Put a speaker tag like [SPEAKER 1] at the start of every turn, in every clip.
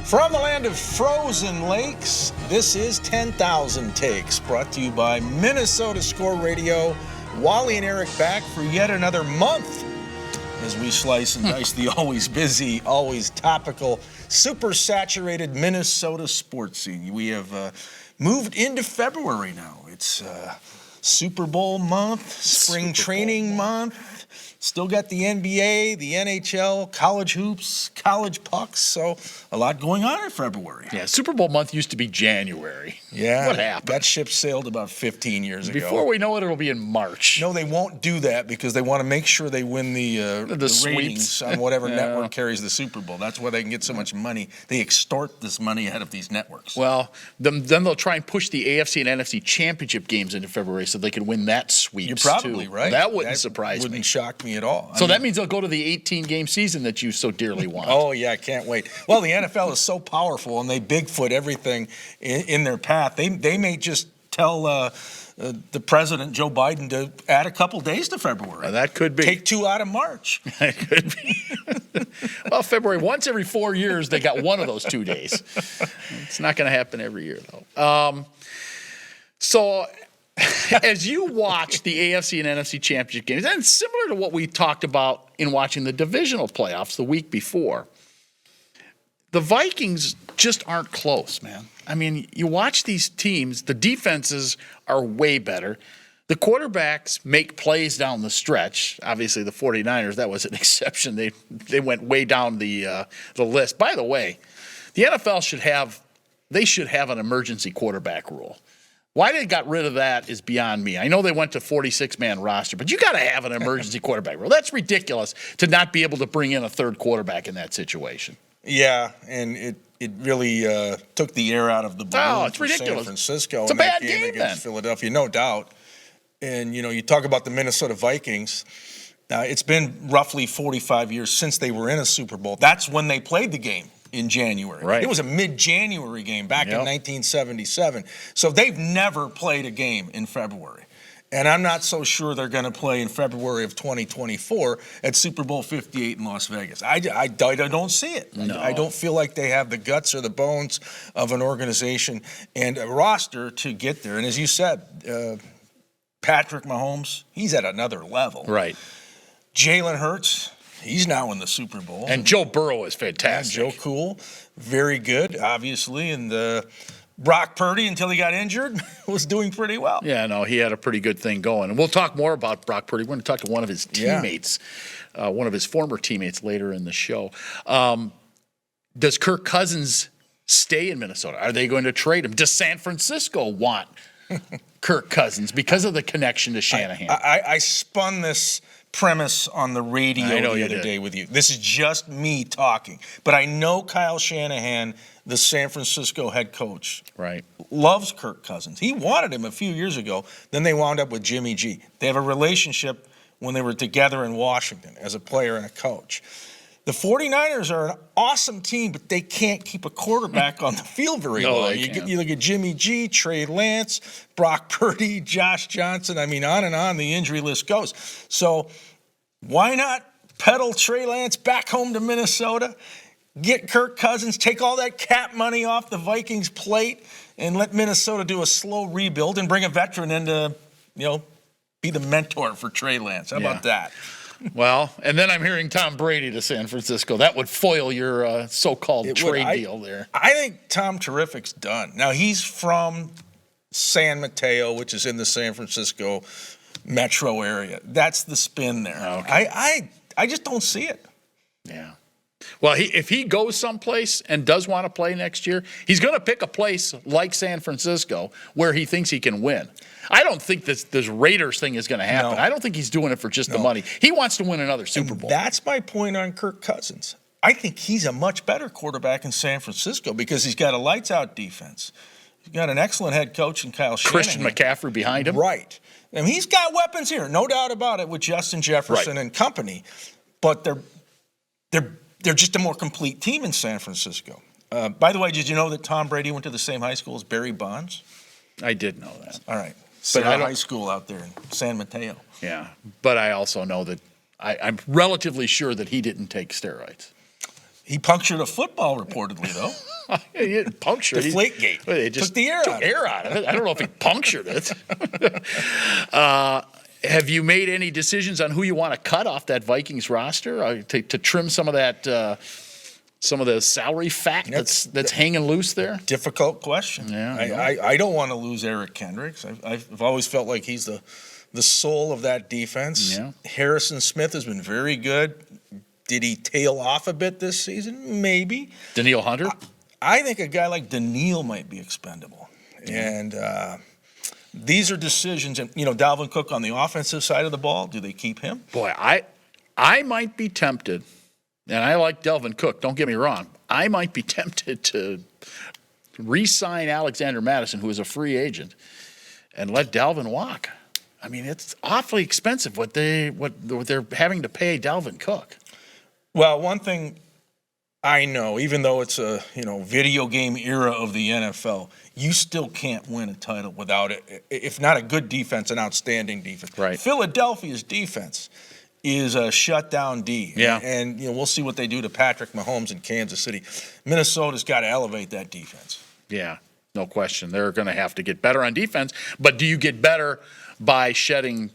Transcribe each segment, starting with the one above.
[SPEAKER 1] From the land of frozen lakes, this is 10,000 Takes, brought to you by Minnesota Score Radio. Wally and Eric back for yet another month as we slice and dice the always busy, always topical, super saturated Minnesota sports scene. We have moved into February now. It's Super Bowl month, spring training month. Still got the NBA, the NHL, college hoops, college pucks, so a lot going on in February.
[SPEAKER 2] Yeah, Super Bowl month used to be January.
[SPEAKER 1] Yeah.
[SPEAKER 2] What happened?
[SPEAKER 1] That ship sailed about 15 years ago.
[SPEAKER 2] Before we know it, it'll be in March.
[SPEAKER 1] No, they won't do that because they want to make sure they win the ratings on whatever network carries the Super Bowl. That's why they can get so much money. They extort this money out of these networks.
[SPEAKER 2] Well, then they'll try and push the AFC and NFC championship games into February so they can win that sweeps.
[SPEAKER 1] You're probably right.
[SPEAKER 2] That wouldn't surprise me.
[SPEAKER 1] Wouldn't shock me at all.
[SPEAKER 2] So that means they'll go to the 18-game season that you so dearly want.
[SPEAKER 1] Oh, yeah, I can't wait. Well, the NFL is so powerful, and they Bigfoot everything in their path. They may just tell the president, Joe Biden, to add a couple days to February.
[SPEAKER 2] That could be.
[SPEAKER 1] Take 2 out of March.
[SPEAKER 2] That could be. Well, February, once every 4 years, they got one of those 2 days. It's not going to happen every year, though. So as you watch the AFC and NFC championship games, and similar to what we talked about in watching the divisional playoffs the week before, the Vikings just aren't close, man. I mean, you watch these teams, the defenses are way better. The quarterbacks make plays down the stretch. Obviously, the 49ers, that was an exception. They went way down the list. By the way, the NFL should have an emergency quarterback rule. Why they got rid of that is beyond me. I know they went to 46-man roster, but you got to have an emergency quarterback rule. That's ridiculous to not be able to bring in a third quarterback in that situation.
[SPEAKER 1] Yeah, and it really took the air out of the balloon for San Francisco.
[SPEAKER 2] It's a bad
[SPEAKER 1] game
[SPEAKER 2] game
[SPEAKER 1] against Philadelphia, no doubt. And, you talk about the Minnesota Vikings. It's been roughly 45 years since they were in a Super Bowl. That's when they played the game. In January.
[SPEAKER 2] Right.
[SPEAKER 1] It was a mid-January game back in 1977. So they've never played a game in February. And I'm not so sure they're going to play in February of 2024 at Super Bowl 58 in Las Vegas. I don't see it.
[SPEAKER 2] No.
[SPEAKER 1] I don't feel like they have the guts or the bones of an organization and a roster to get there. And as you said, Patrick Mahomes, he's at another level.
[SPEAKER 2] Right.
[SPEAKER 1] Jalen Hurts, he's now in the Super Bowl.
[SPEAKER 2] And Joe Burrow is fantastic.
[SPEAKER 1] Yeah, Joe Cool, very good, obviously. And Brock Purdy, until he got injured, was doing pretty well.
[SPEAKER 2] Yeah, no, he had a pretty good thing going. And we'll talk more about Brock Purdy. We're going to talk to one of his teammates, one of his former teammates later in the show. Does Kirk Cousins stay in Minnesota? Are they going to trade him? Does San Francisco want Kirk Cousins because of the connection to Shanahan?
[SPEAKER 1] I spun this premise on the radio the other day with you. This is just me talking. But I know Kyle Shanahan, the San Francisco head coach, loves Kirk Cousins. He wanted him a few years ago. Then they wound up with Jimmy G. They have a relationship when they were together in Washington as a player and a coach. The 49ers are an awesome team, but they can't keep a quarterback on the field very long. You look at Jimmy G, Trey Lance, Brock Purdy, Josh Johnson. I mean, on and on the injury list goes. So why not pedal Trey Lance back home to Minnesota, get Kirk Cousins, take all that cap money off the Vikings' plate, and let Minnesota do a slow rebuild and bring a veteran in to, be the mentor for Trey Lance. How about that?
[SPEAKER 2] Well, and then I'm hearing Tom Brady to San Francisco. That would foil your so-called trade deal there.
[SPEAKER 1] I think Tom Terrific's done. Now, he's from San Mateo, which is in the San Francisco metro area. That's the spin there. Okay. I just don't see it.
[SPEAKER 2] Yeah. Well, if he goes someplace and does want to play next year, he's going to pick a place like San Francisco where he thinks he can win. I don't think this Raiders thing is going to happen. No. I don't think he's doing it for just the money. He wants to win another Super Bowl.
[SPEAKER 1] That's my point on Kirk Cousins. I think he's a much better quarterback in San Francisco because he's got a lights-out defense. He's got an excellent head coach in Kyle Shanahan.
[SPEAKER 2] Christian McCaffrey behind him.
[SPEAKER 1] Right. And he's got weapons here, no doubt about it, with Justin Jefferson and company. But they're just a more complete team in San Francisco. By the way, did you know that Tom Brady went to the same high school as Barry Bonds?
[SPEAKER 2] I did know that.
[SPEAKER 1] All right. Sarah High School out there in San Mateo.
[SPEAKER 2] Yeah, but I also know that I'm relatively sure that he didn't take steroids. He
[SPEAKER 1] punctured a football, reportedly, though.
[SPEAKER 2] He didn't puncture.
[SPEAKER 1] Deflategate.
[SPEAKER 2] They just
[SPEAKER 1] took the air out
[SPEAKER 2] of it. I don't know if he punctured it. Have you made any decisions on who you want to cut off that Vikings roster to trim some of that, some of the salary fat that's hanging loose there?
[SPEAKER 1] Difficult question.
[SPEAKER 2] Yeah,
[SPEAKER 1] I don't want to lose Eric Kendricks. I've always felt like he's the soul of that defense.
[SPEAKER 2] Yeah.
[SPEAKER 1] Harrison Smith has been very good. Did he tail off a bit this season? Maybe.
[SPEAKER 2] Danielle Hunter?
[SPEAKER 1] I think a guy like Danielle might be expendable. And these are decisions. And, Dalvin Cook on the offensive side of the ball, do they keep him?
[SPEAKER 2] Boy, I might be tempted, and I like Dalvin Cook, don't get me wrong. I might be tempted to re-sign Alexander Madison, who is a free agent, and let Dalvin walk. I mean, it's awfully expensive what they're having to pay Dalvin Cook.
[SPEAKER 1] Well, one thing I know, even though it's a video game era of the NFL, you still can't win a title without it. If not a good defense, an outstanding defense.
[SPEAKER 2] Right.
[SPEAKER 1] Philadelphia's defense is a shutdown D.
[SPEAKER 2] Yeah.
[SPEAKER 1] And we'll see what they do to Patrick Mahomes in Kansas City. Minnesota's got to elevate that defense.
[SPEAKER 2] Yeah, no question. They're going to have to get better on defense. But do you get better by shedding,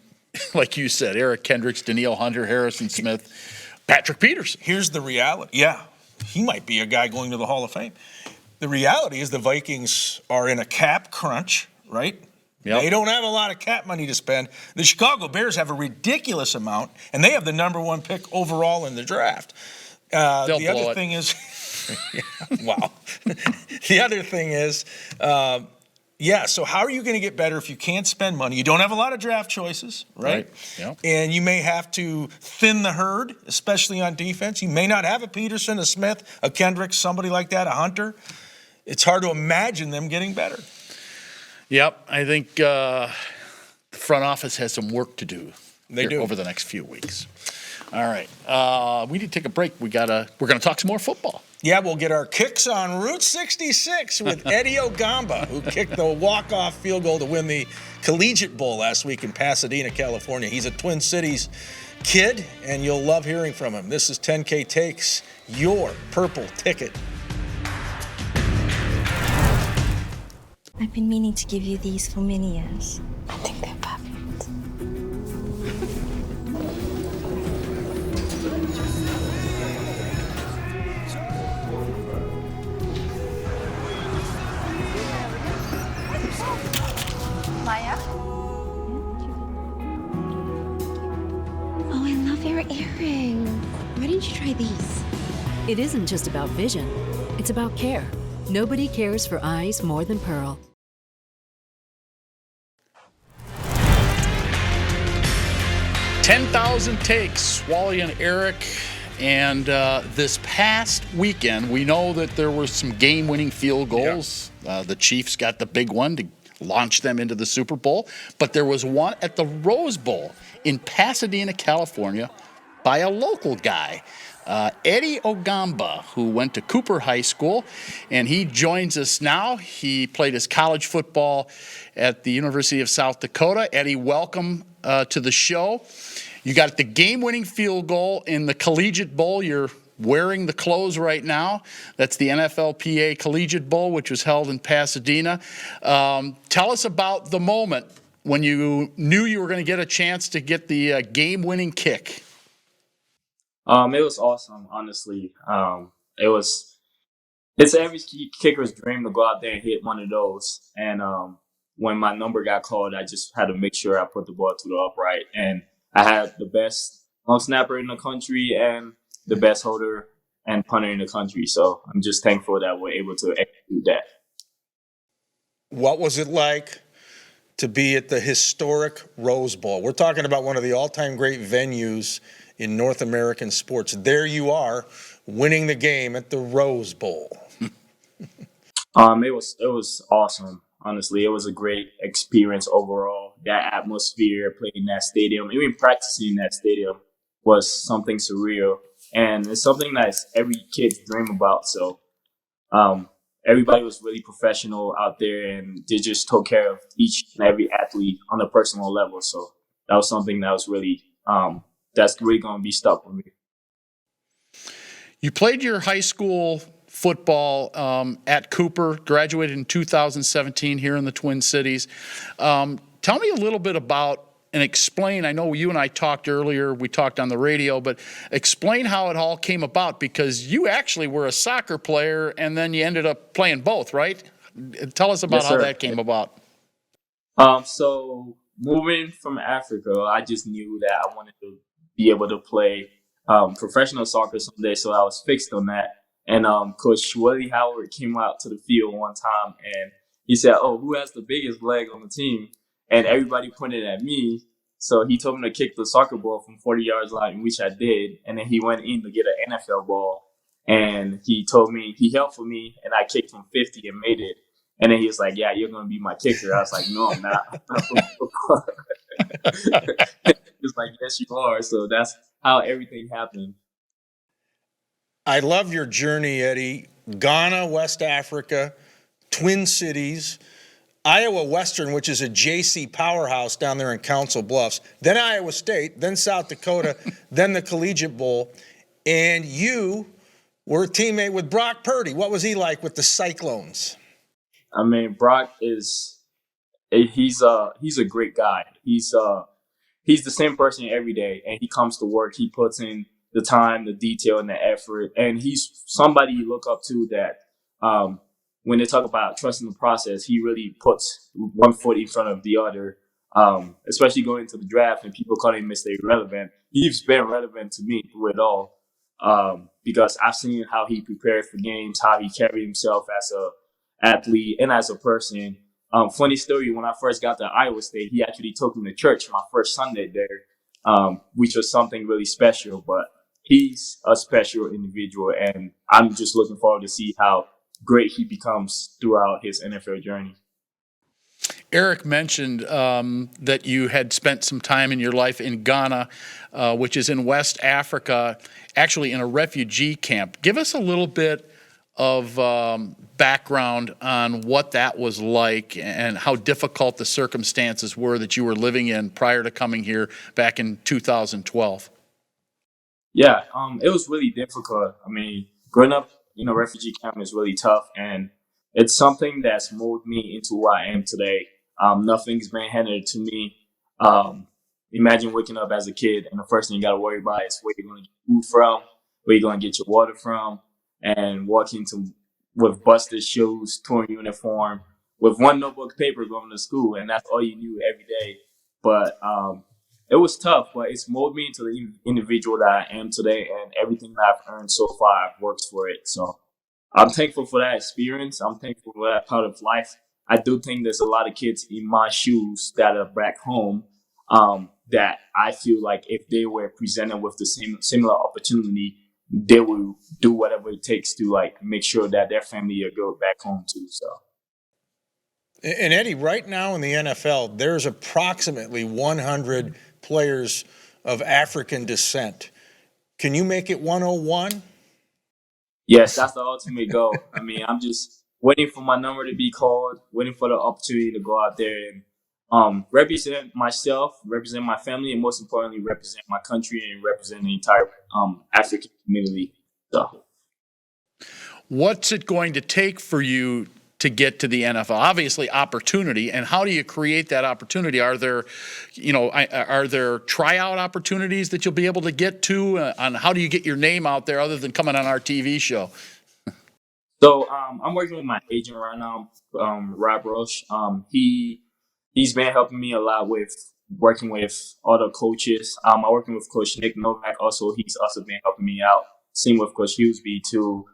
[SPEAKER 2] like you said, Eric Kendricks, Danielle Hunter, Harrison Smith, Patrick Peterson?
[SPEAKER 1] Here's the reality. Yeah, he might be a guy going to the Hall of Fame. The reality is the Vikings are in a cap crunch, right?
[SPEAKER 2] Yep.
[SPEAKER 1] They don't have a lot of cap money to spend. The Chicago Bears have a ridiculous amount, and they have the number 1 pick overall in the draft. The other thing is, wow. The other thing is, so how are you going to get better if you can't spend money? You don't have a lot of draft choices, right?
[SPEAKER 2] Yep.
[SPEAKER 1] And you may have to thin the herd, especially on defense. You may not have a Peterson, a Smith, a Kendricks, somebody like that, a Hunter. It's hard to imagine them getting better.
[SPEAKER 2] Yep, I think the front office has some work to do.
[SPEAKER 1] They do
[SPEAKER 2] over the next few weeks. All right, we need to take a break. We're going to talk some more football.
[SPEAKER 1] Yeah, we'll get our kicks on Route 66 with Eddie Ogamba, who kicked the walk-off field goal to win the Collegiate Bowl last week in Pasadena, California. He's a Twin Cities kid, and you'll love hearing from him. This is 10K Takes, your purple ticket.
[SPEAKER 3] I've been meaning to give you these for many years. I think they're perfect.
[SPEAKER 4] Maya?
[SPEAKER 3] Oh, I love your earring. Why didn't you try these?
[SPEAKER 5] It isn't just about vision. It's about care. Nobody cares for eyes more than Pearl.
[SPEAKER 2] 10,000 takes, Wally and Eric. And this past weekend, we know that there were some game-winning field goals. Yeah. The Chiefs got the big one to launch them into the Super Bowl. But there was one at the Rose Bowl in Pasadena, California, by a local guy, Eddie Ogamba, who went to Cooper High School. And he joins us now. He played his college football at the University of South Dakota. Eddie, welcome to the show. You got the game-winning field goal in the Collegiate Bowl. You're wearing the clothes right now. That's the NFLPA Collegiate Bowl, which was held in Pasadena. Tell us about the moment when you knew you were going to get a chance to get the game-winning kick.
[SPEAKER 6] It was awesome, honestly. It's every kicker's dream to go out there and hit one of those. And when my number got called, I just had to make sure I put the ball to the upright. And I had the best long snapper in the country and the best holder and punter in the country. So I'm just thankful that we're able to execute that.
[SPEAKER 1] What was it like to be at the historic Rose Bowl? We're talking about one of the all-time great venues in North American sports. There you are, winning the game at the Rose Bowl.
[SPEAKER 6] It was awesome. Honestly, it was a great experience overall. That atmosphere, playing in that stadium, even practicing in that stadium was something surreal. And it's something that every kid's dream about. So everybody was really professional out there, and they just took care of each and every athlete on a personal level. So that was something that was really, that's really going to be stuck with me.
[SPEAKER 2] You played your high school football at Cooper, graduated in 2017 here in the Twin Cities. Tell me a little bit about and explain, I know you and I talked earlier, we talked on the radio, but explain how it all came about, because you actually were a soccer player and then you ended up playing both, right? Tell us about
[SPEAKER 6] Yes,
[SPEAKER 2] how
[SPEAKER 6] sir.
[SPEAKER 2] that came about.
[SPEAKER 6] So moving from Africa, I just knew that I wanted to be able to play professional soccer someday, so I was fixed on that. And Coach Willie Howard came out to the field one time and he said, "Oh, who has the biggest leg on the team?" And everybody pointed at me. So he told me to kick the soccer ball from 40 yards line, which I did. And then he went in to get an NFL ball. And he told me, he held for me, and I kicked from 50 and made it. And then he was like, "Yeah, you're going to be my kicker." I was like, "No, I'm not." He was like, "Yes, you are." So that's how everything happened.
[SPEAKER 1] I love your journey, Eddie. Ghana, West Africa, Twin Cities, Iowa Western, which is a JC powerhouse down there in Council Bluffs, then Iowa State, then South Dakota, then the Collegiate Bowl. And you were a teammate with Brock Purdy. What was he like with the Cyclones?
[SPEAKER 6] I mean, Brock he's a great guy. He's the same person every day, and he comes to work. He puts in the time, the detail, and the effort, and he's somebody you look up to that when they talk about trusting the process, he really puts one foot in front of the other, especially going into the draft and people calling him Mr. Irrelevant. He's been relevant to me through it all because I've seen how he prepared for games, how he carried himself as a athlete and as a person. Funny story, when I first got to Iowa State, he actually took me to church my first Sunday there, which was something really special. But he's a special individual, and I'm just looking forward to see how great he becomes throughout his NFL journey.
[SPEAKER 2] Eric mentioned that you had spent some time in your life in Ghana, which is in West Africa, actually in a refugee camp. Give us a little bit of background on what that was like and how difficult the circumstances were that you were living in prior to coming here back in 2012.
[SPEAKER 6] Yeah, it was really difficult. I mean, growing up in a refugee camp is really tough, and it's something that's molded me into who I am today. Nothing's been handed to me. Imagine waking up as a kid, and the first thing you got to worry about is where you're going to get food from, where you're going to get your water from, and walking with busted shoes, torn uniform, with one notebook paper going to school, and that's all you knew every day. But it was tough, but it's molded me into the individual that I am today, and everything that I've earned so far, I've worked for it. So I'm thankful for that experience. I'm thankful for that part of life. I do think there's a lot of kids in my shoes that are back home that I feel like if they were presented with the similar opportunity, they will do whatever it takes to like make sure that their family will go back home too. So.
[SPEAKER 1] And Eddie, right now in the NFL, there's approximately 100 players of African descent. Can you make it 101?
[SPEAKER 6] Yes, that's the ultimate goal. I mean, I'm just waiting for my number to be called, waiting for the opportunity to go out there and represent myself, represent my family, and most importantly, represent my country and represent the entire African community. So,
[SPEAKER 2] what's it going to take for you to get to the NFL? Obviously, opportunity. And how do you create that opportunity? Are there tryout opportunities that you'll be able to get to? On how do you get your name out there other than coming on our TV show?
[SPEAKER 6] So I'm working with my agent right now, Rob Roche. He's been helping me a lot with working with other coaches. I'm working with Coach Nick Novak. Also, he's also been helping me out. Same with Coach Hughesby to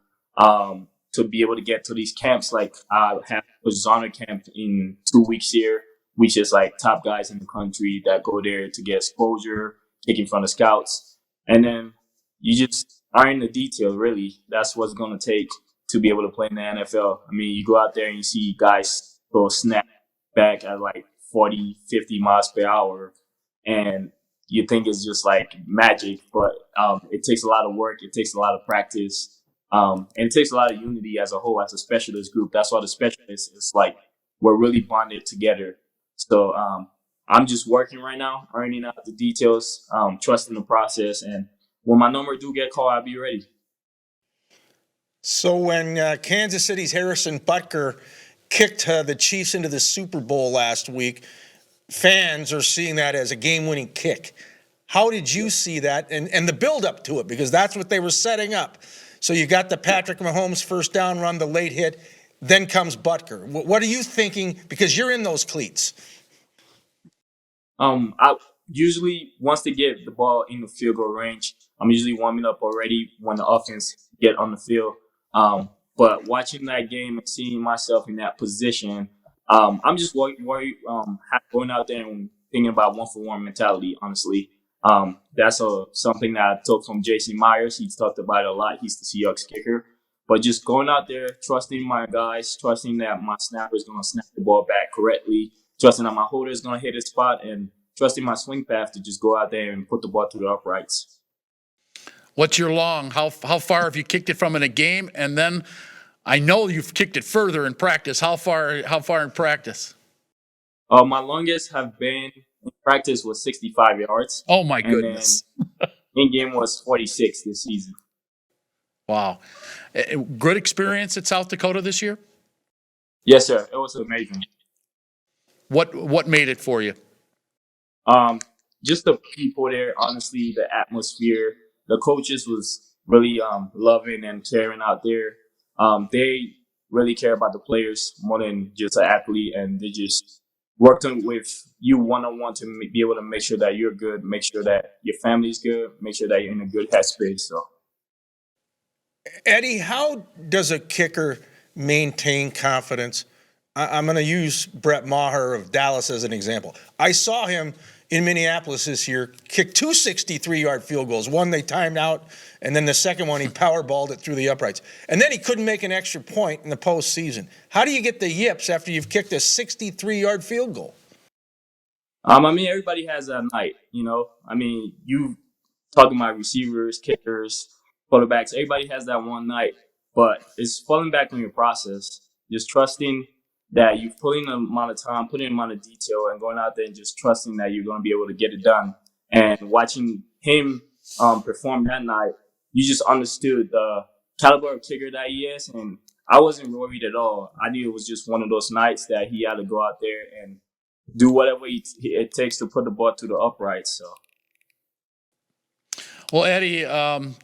[SPEAKER 6] be able to get to these camps. Like I have a Zona camp in 2 weeks here, which is like top guys in the country that go there to get exposure, kick in front of scouts, and then you just iron the detail. Really, that's what's going to take to be able to play in the NFL. I mean, you go out there and you see guys go snap back at like 40, 50 miles per hour, and you think it's just like magic, but it takes a lot of work. It takes a lot of practice, and it takes a lot of unity as a whole, as a specialist group. That's why the specialists is like we're really bonded together. So I'm just working right now, ironing out the details, trusting the process, and when my number do get called, I'll be ready.
[SPEAKER 1] So when Kansas City's Harrison Butker kicked the Chiefs into the Super Bowl last week, fans are seeing that as a game-winning kick. How did you see that and the build-up to it? Because that's what they were setting up. So you got the Patrick Mahomes first down run, the late hit, then comes Butker. What are you thinking? Because you're in those cleats.
[SPEAKER 6] I usually, once they get the ball in the field goal range, I'm usually warming up already when the offense get on the field. But watching that game and seeing myself in that position, I'm just worried going out there and thinking about one-for-one mentality, honestly. That's something that I took from Jason Myers. He's talked about it a lot. He's the Seahawks kicker. But just going out there, trusting my guys, trusting that my snapper is going to snap the ball back correctly, trusting that my holder is going to hit his spot, and trusting my swing path to just go out there and put the ball through the uprights.
[SPEAKER 2] What's your long? How far have you kicked it from in a game? And then I know you've kicked it further in practice. How far in practice?
[SPEAKER 6] My longest have been in practice was 65 yards.
[SPEAKER 2] Oh, my goodness.
[SPEAKER 6] In game was 46 this season.
[SPEAKER 2] Wow. Good experience at South Dakota this year?
[SPEAKER 6] Yes, sir. It was amazing.
[SPEAKER 2] What made it for you?
[SPEAKER 6] Just the people there, honestly, the atmosphere. The coaches was really loving and caring out there. They really care about the players more than just an athlete, and they just worked with you one-on-one to be able to make sure that you're good, make sure that your family's good, make sure that you're in a good headspace. So,
[SPEAKER 1] Eddie, how does a kicker maintain confidence? I'm going to use Brett Maher of Dallas as an example. I saw him in Minneapolis this year kick 2 63-yard field goals. One they timed out, and then the second one he powerballed it through the uprights. And then he couldn't make an extra point in the postseason. How do you get the yips after you've kicked a 63-yard field goal?
[SPEAKER 6] I mean, everybody has that night, you know. I mean, you talking about receivers, kickers, quarterbacks. Everybody has that one night, but it's falling back on your process. Just trusting that you've put in the amount of time, put in the amount of detail, and going out there and just trusting that you're going to be able to get it done. And watching him perform that night, you just understood the caliber of kicker that he is. And I wasn't worried at all. I knew it was just one of those nights that he had to go out there and do whatever it takes to put the ball to the uprights. So.
[SPEAKER 2] Well, Eddie,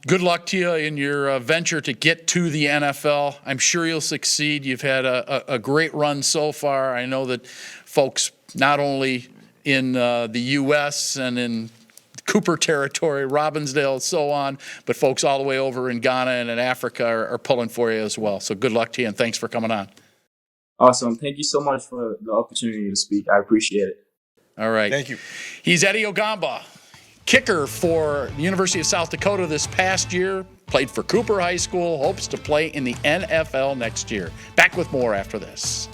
[SPEAKER 2] good luck to you in your venture to get to the NFL. I'm sure you'll succeed. You've had a great run so far. I know that folks not only in the U.S. and in Cooper territory, Robbinsdale, and so on, but folks all the way over in Ghana and in Africa are pulling for you as well. So good luck to you, and thanks for coming on.
[SPEAKER 6] Awesome. Thank you so much for the opportunity to speak. I appreciate it.
[SPEAKER 2] All right.
[SPEAKER 1] Thank you.
[SPEAKER 2] He's Eddie Ogamba, kicker for the University of South Dakota this past year, played for Cooper High School, hopes to play in the NFL next year. Back with more after this.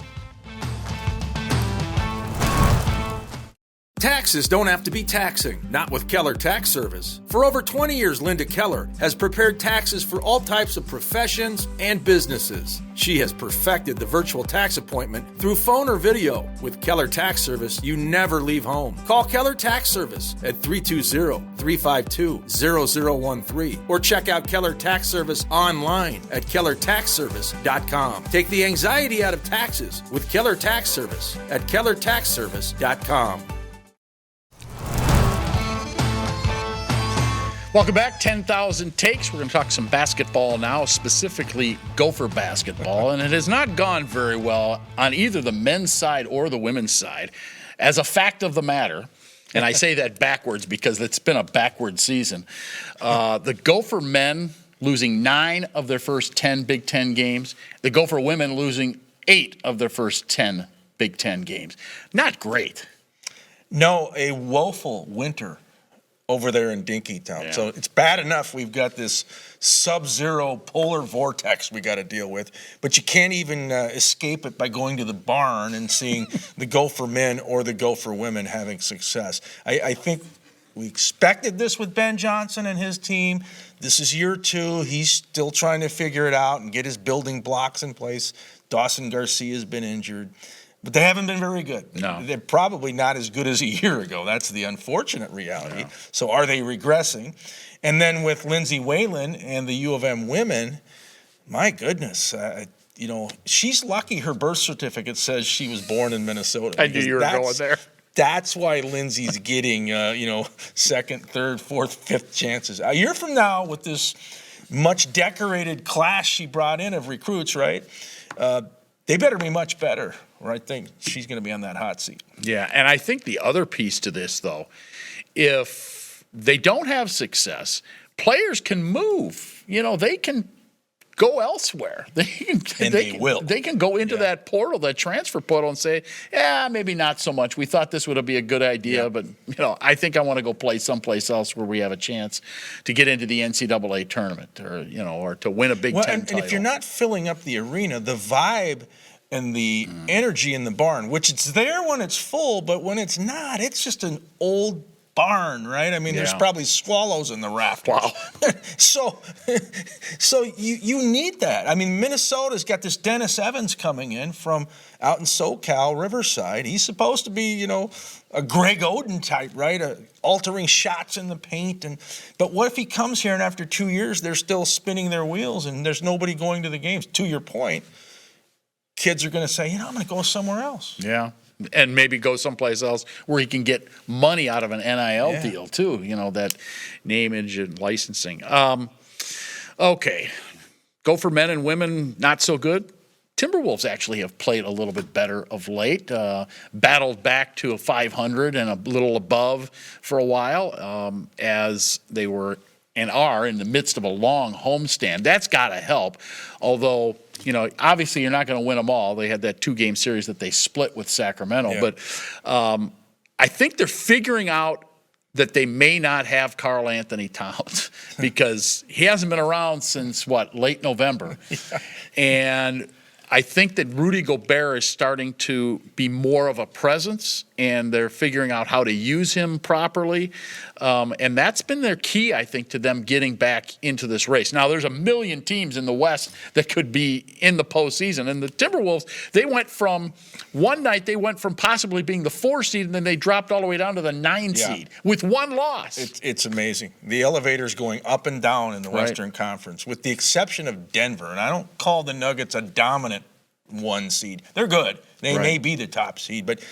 [SPEAKER 7] Taxes don't have to be taxing, not with Keller Tax Service. For over 20 years, Linda Keller has prepared taxes for all types of professions and businesses. She has perfected the virtual tax appointment through phone or video. With Keller Tax Service, you never leave home. Call Keller Tax Service at 320-352-0013 or check out Keller Tax Service online at kellertaxservice.com. Take the anxiety out of taxes with Keller Tax Service at kellertaxservice.com.
[SPEAKER 2] Welcome back, 10,000 Takes. We're going to talk some basketball now, specifically Gopher basketball, and it has not gone very well on either the men's side or the women's side. As a fact of the matter, and I say that backwards because it's been a backward season, the Gopher men losing 9 of their first 10 Big Ten games, the Gopher women losing 8 of their first 10 Big Ten games. Not great.
[SPEAKER 1] No, a woeful winter over there in Dinkytown. Yeah. So it's bad enough we've got this sub-zero polar vortex we got to deal with, but you can't even escape it by going to the barn and seeing the Gopher men or the Gopher women having success. I think we expected this with Ben Johnson and his team. This is year 2. He's still trying to figure it out and get his building blocks in place. Dawson Garcia has been injured. But they haven't been very good.
[SPEAKER 2] No.
[SPEAKER 1] They're probably not as good as a year ago. That's the unfortunate reality. Yeah. So are they regressing? And then with Lindsay Whalen and the U of M women, My goodness. She's lucky her birth certificate says she was born in Minnesota.
[SPEAKER 2] I knew you were going there.
[SPEAKER 1] That's why Lindsay's getting, second, third, fourth, fifth chances. A year from now, with this much decorated class she brought in of recruits, right? They better be much better, or I think she's going to be on that hot seat.
[SPEAKER 2] Yeah, and I think the other piece to this, though, if they don't have success, players can move. They can go elsewhere. They
[SPEAKER 1] will.
[SPEAKER 2] They can go into that portal, that transfer portal, and say, "Yeah, maybe not so much. We thought this would be a good idea, but I think I want to go play someplace else where we have a chance to get into the NCAA tournament, or to win a Big Ten title."
[SPEAKER 1] And if you're not filling up the arena, the vibe and the energy in the barn, which it's there when it's full, but when it's not, it's just an old barn, right? I mean, there's probably swallows in the rafters.
[SPEAKER 2] Wow.
[SPEAKER 1] So you need that. I mean, Minnesota's got this Dennis Evans coming in from out in SoCal, Riverside. He's supposed to be, a Greg Oden type, right? Altering shots in the paint. But what if he comes here and after 2 years, they're still spinning their wheels and there's nobody going to the games? To your point, kids are going to say, I'm going to go somewhere else.
[SPEAKER 2] Yeah. And maybe go someplace else where he can get money out of an NIL deal too. That name, image, and licensing. Okay, go for men and women. Not so good. Timberwolves actually have played a little bit better of late. Battled back to a 500 and a little above for a while, as they were and are in the midst of a long homestand. That's got to help. Although, obviously you're not going to win them all. They had that 2-game series that they split with Sacramento. Yeah. But I think they're figuring out that they may not have Karl Anthony Towns because he hasn't been around since, late November. Yeah. And I think that Rudy Gobert is starting to be more of a presence, and they're figuring out how to use him properly. And that's been their key, I think, to them getting back into this race. Now, there's a million teams in the West that could be in the postseason. And the Timberwolves, one night they went from possibly being the 4 seed, and then they dropped all the way down to the 9 seed with one loss.
[SPEAKER 1] It's amazing. The elevator's going up and down in the Western Conference, with the exception of Denver. And I don't call the Nuggets a dominant 1 seed. They're good. They may be the top seed, but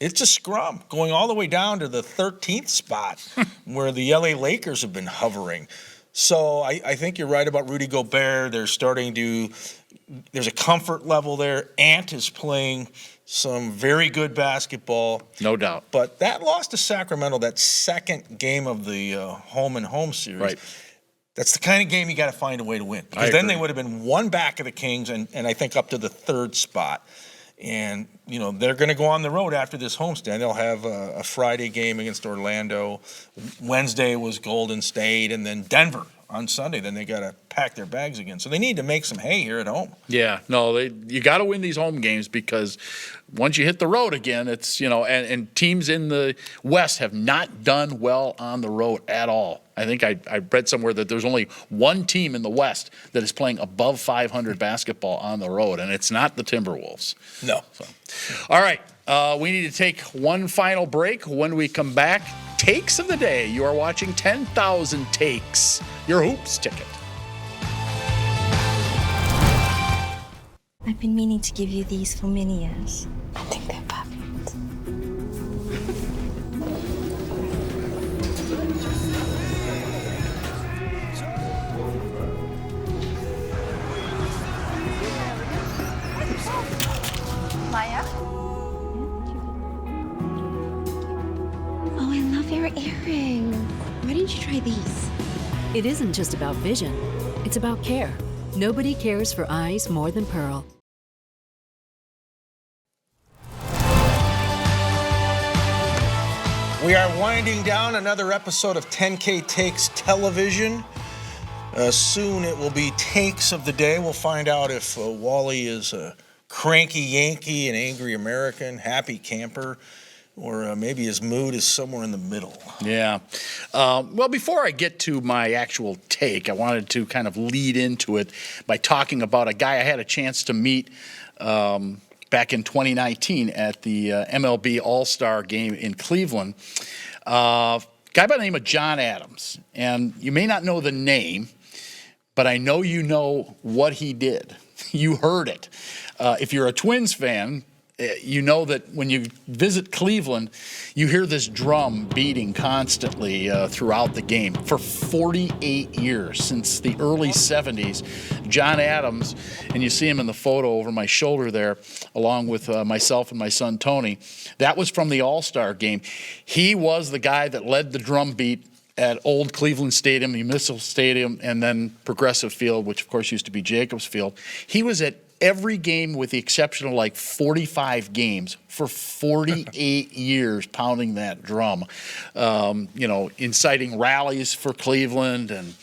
[SPEAKER 1] it's a scrum going all the way down to the 13th spot where the LA Lakers have been hovering. So I think you're right about Rudy Gobert. They're starting to – there's a comfort level there. Ant is playing some very good basketball.
[SPEAKER 2] No doubt.
[SPEAKER 1] But that loss to Sacramento, that second game of the home-and-home series, that's the kind of game you got to find a way to win. Because then they would have been one back of the Kings and I think up to the 3rd spot. And, they're going to go on the road after this homestand. They'll have a Friday game against Orlando. Wednesday was Golden State, and then Denver on Sunday. Then they got to pack their bags again. So they need to make some hay here at home.
[SPEAKER 2] Yeah, no, you got to win these home games because once you hit the road again, it's, and teams in the West have not done well on the road at all. I think I read somewhere that there's only one team in the West that is playing above 500 basketball on the road, and it's not the Timberwolves.
[SPEAKER 1] No.
[SPEAKER 2] So, all right, we need to take one final break. When we come back, takes of the day. You are watching 10,000 Takes, your hoops ticket.
[SPEAKER 3] I've been meaning to give you these for many years. I think they're perfect.
[SPEAKER 4] Maya?
[SPEAKER 8] Oh, I love your earring. Why didn't you try these?
[SPEAKER 5] It isn't just about vision, it's about care. Nobody cares for eyes more than Pearl.
[SPEAKER 1] We are winding down another episode of 10K Takes Television. Soon it will be Takes of the Day. We'll find out if Wally is a cranky Yankee, an angry American, happy camper, or maybe his mood is somewhere in the middle.
[SPEAKER 2] Yeah. Well, before I get to my actual take, I wanted to kind of lead into it by talking about a guy I had a chance to meet back in 2019 at the MLB All-Star Game in Cleveland. Guy by the name of John Adams. And you may not know the name, but I know you know what he did. You heard it. If you're a Twins fan, you know that when you visit Cleveland, you hear this drum beating constantly throughout the game. For 48 years, since the early 70s, John Adams, and you see him in the photo over my shoulder there, along with myself and my son Tony, that was from the All-Star game. He was the guy that led the drum beat at Old Cleveland Stadium, Municipal Stadium, and then Progressive Field, which of course used to be Jacobs Field. He was at every game with the exception of like 45 games for 48 years pounding that drum, inciting rallies for Cleveland and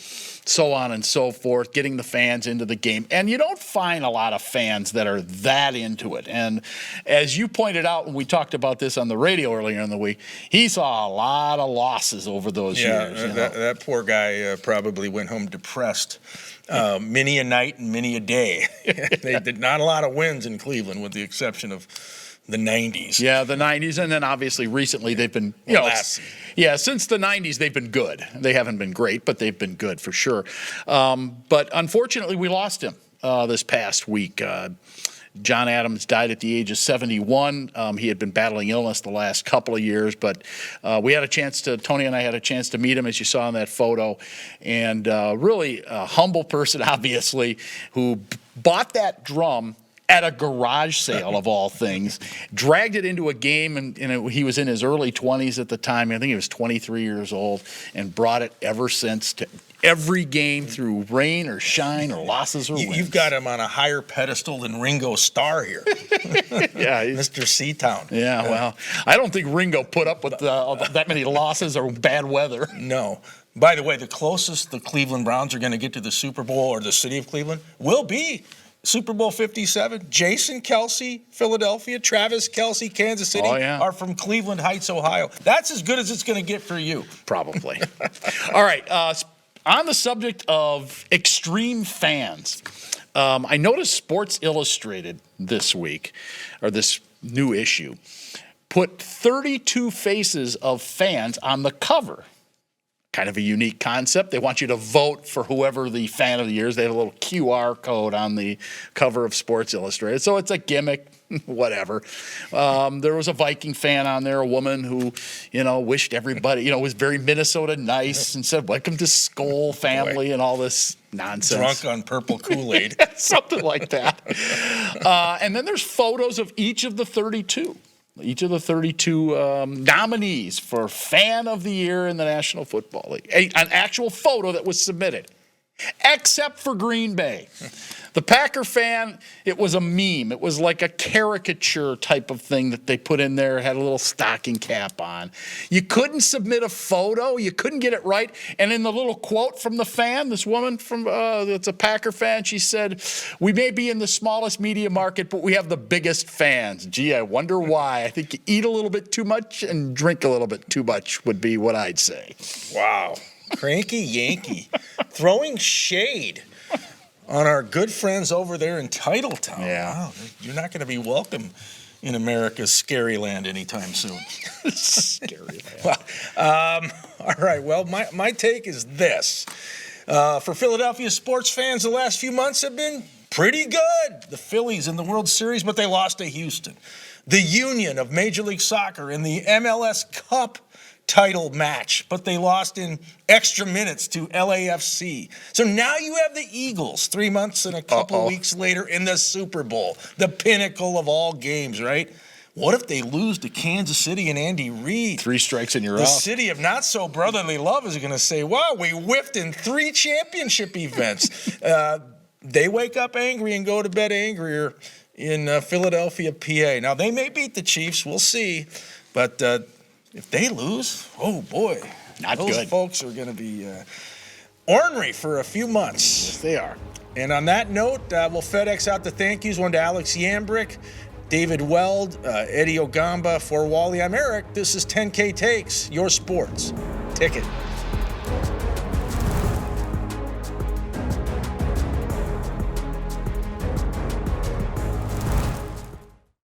[SPEAKER 2] so on and so forth, getting the fans into the game. And you don't find a lot of fans that are that into it. And as you pointed out, when we talked about this on the radio earlier in the week, he saw a lot of losses over those years.
[SPEAKER 1] That poor guy probably went home depressed. Many a night and many a day. They did not a lot of wins in Cleveland, with the exception of the 90s.
[SPEAKER 2] Yeah, the 90s, and then obviously recently they've been, since the 90s they've been good. They haven't been great, but they've been good for sure. But unfortunately we lost him this past week. John Adams died at the age of 71. He had been battling illness the last couple of years, but Tony and I had a chance to meet him, as you saw in that photo, and really a humble person, obviously, who bought that drum at a garage sale of all things, dragged it into a game, and he was in his early 20s at the time. I think he was 23 years old, and brought it ever since to every game through rain or shine or losses or wins.
[SPEAKER 1] You've got him on a higher pedestal than Ringo Starr here.
[SPEAKER 2] Yeah,
[SPEAKER 1] Mr. Seatown.
[SPEAKER 2] Yeah, well, I don't think Ringo put up with that many losses or bad weather.
[SPEAKER 1] No. By the way, the closest the Cleveland Browns are going to get to the Super Bowl, or the city of Cleveland, will be Super Bowl 57. Jason Kelce, Philadelphia, Travis Kelce, Kansas City, are from Cleveland Heights, Ohio. That's as good as it's going to get for you.
[SPEAKER 2] Probably. All right. On the subject of extreme fans, I noticed Sports Illustrated this week, or this new issue, put 32 faces of fans on the cover. Kind of a unique concept. They want you to vote for whoever the fan of the year is. They have a little QR code on the cover of Sports Illustrated. So it's a gimmick, whatever. There was a Viking fan on there, a woman who, wished everybody, was very Minnesota nice and said, "Welcome to Skoll family," and all this nonsense.
[SPEAKER 1] Drunk on purple Kool-Aid.
[SPEAKER 2] Something like that. And then there's photos of each of the 32. Each of the 32 nominees for Fan of the Year in the National Football League. An actual photo that was submitted, except for Green Bay. The Packer fan, it was a meme. It was like a caricature type of thing that they put in there. It had a little stocking cap on. You couldn't submit a photo. You couldn't get it right. And in the little quote from the fan, this woman that's a Packer fan, she said, "We may be in the smallest media market, but we have the biggest fans. Gee, I wonder why. I think you eat a little bit too much and drink a little bit too much," would be what I'd say.
[SPEAKER 1] Wow. Cranky Yankee. Throwing shade on our good friends over there in Titletown.
[SPEAKER 2] Yeah.
[SPEAKER 1] Wow, you're not going to be welcome in America's scary land anytime soon.
[SPEAKER 2] Scary land.
[SPEAKER 1] All right, well, my take is this. For Philadelphia sports fans, the last few months have been pretty good. The Phillies in the World Series, but they lost to Houston. The Union of Major League Soccer in the MLS Cup title match, but they lost in extra minutes to LAFC. So now you have the Eagles 3 months and a couple weeks later in the Super Bowl, the pinnacle of all games, right? What if they lose to Kansas City and Andy Reid?
[SPEAKER 2] 3 strikes and you're
[SPEAKER 1] The
[SPEAKER 2] out.
[SPEAKER 1] city of not so brotherly love is going to say, "Wow, we whiffed in 3 championship events." They wake up angry and go to bed angrier in Philadelphia, PA. Now, they may beat the Chiefs. We'll see. But if they lose, oh boy,
[SPEAKER 2] not
[SPEAKER 1] those
[SPEAKER 2] good.
[SPEAKER 1] Folks are going to be ornery for a few months.
[SPEAKER 2] Yes, they are.
[SPEAKER 1] And on that note, we'll FedEx out the thank yous. One to Alex Yambrick, David Weld, Eddie Ogamba. For Wally, I'm Eric. This is 10K Takes, your sports ticket.